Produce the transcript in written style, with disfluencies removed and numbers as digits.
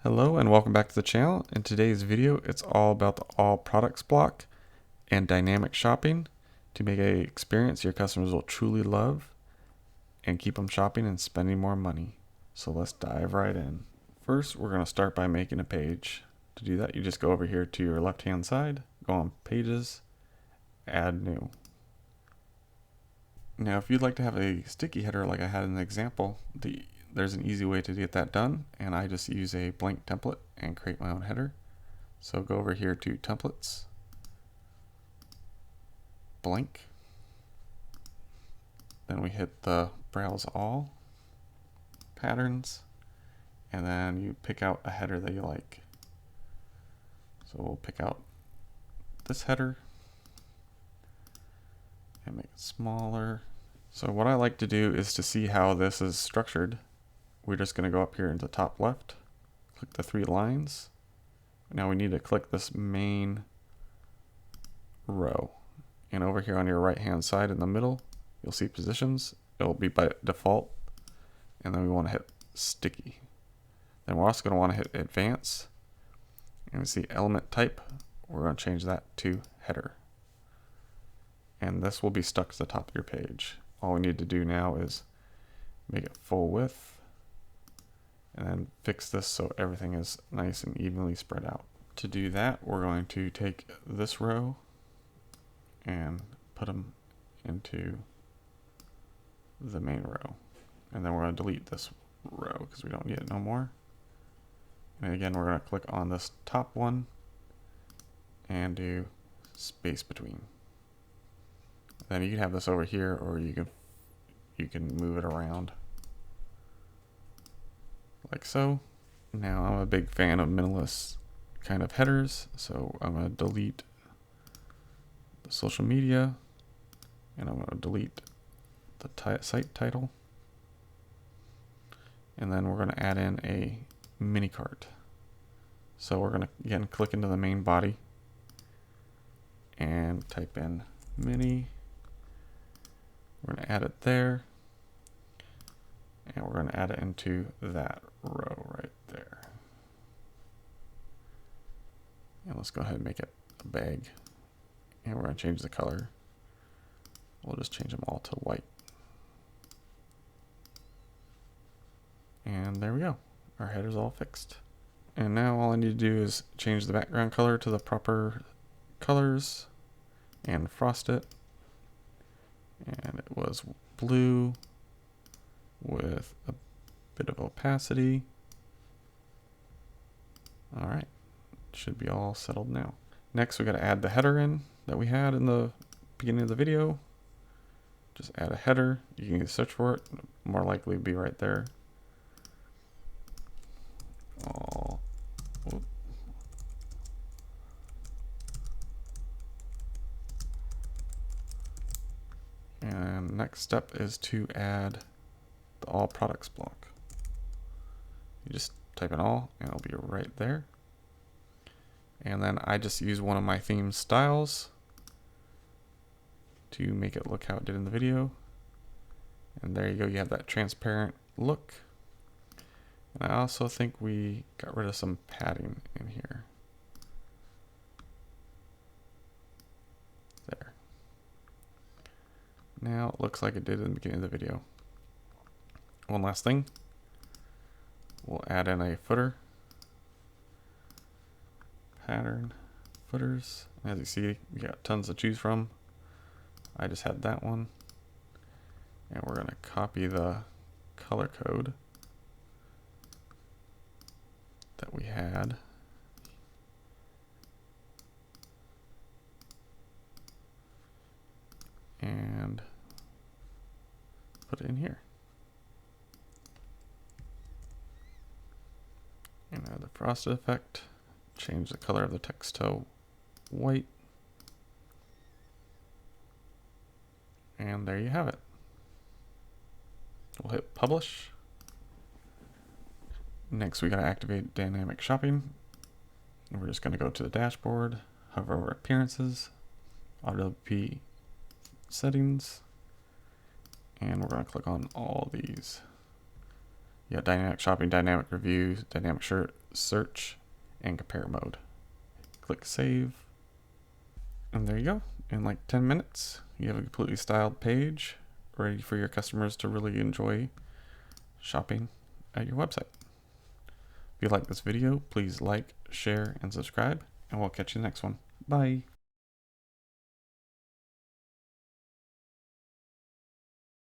Hello and welcome back to the channel. In today's video, it's all about the all products block and dynamic shopping to make an experience your customers will truly love and keep them shopping and spending more money. So let's dive right in. First, we're going to start by making a page. To do that, you just go over here to your left-hand side, go on Pages, Add New. Now, if you'd like to have a sticky header like I had in the example, there's an easy way to get that done, and I just use a blank template and create my own header. So go over here to Templates, Blank, then we hit the Browse All, Patterns, and then you pick out a header that you like. So we'll pick out this header and make it smaller. So what I like to do is to see how this is structured. We're just going to go up here into the top left, click the 3 lines. Now we need to click this main row. And over here on your right hand side in the middle, you'll see positions. It'll be by default. And then we want to hit sticky. Then we're also going to want to hit advance. And we see element type. We're going to change that to header. And this will be stuck to the top of your page. All we need to do now is make it full width. And then fix this so everything is nice and evenly spread out. To do that, we're going to take this row and put them into the main row. And then we're going to delete this row because we don't need it no more. And again, we're going to click on this top one and do space between. Then you can have this over here, or you can move it around like so. Now I'm a big fan of minimalist kind of headers, so I'm going to delete the social media, and I'm going to delete the site title, and then we're going to add in a mini cart. So we're going to again click into the main body and type in mini. We're going to add it there, and we're going to add it into that row right there. And let's go ahead and make it a bag. And we're going to change the color. We'll just change them all to white. And there we go. Our header's all fixed. And now all I need to do is change the background color to the proper colors and frost it. And it was blue with a bit of opacity. All right, should be all settled now. Next, we got to add the header in that we had in the beginning of the video. Just add a header. You can search for it. More likely be right there. And next step is to add the all products block. You just type in all and it'll be right there. And then I just use one of my theme styles to make it look how it did in the video. And there you go, you have that transparent look. And I also think we got rid of some padding in here. There. Now it looks like it did in the beginning of the video. One last thing. We'll add in a footer. Pattern, footers. As you see, we got tons to choose from. I just had that one. And we're going to copy the color code that we had. And put it in here. And add the frosted effect. Change the color of the text to white. And there you have it. We'll hit publish. Next, we got to activate dynamic shopping. And we're just going to go to the dashboard, hover over appearances, AutoP settings, and we're going to click on all these. You got dynamic shopping, dynamic reviews, dynamic search, and compare mode. Click save. And there you go. In like 10 minutes, you have a completely styled page ready for your customers to really enjoy shopping at your website. If you like this video, please like, share, and subscribe, and we'll catch you in the next one. Bye.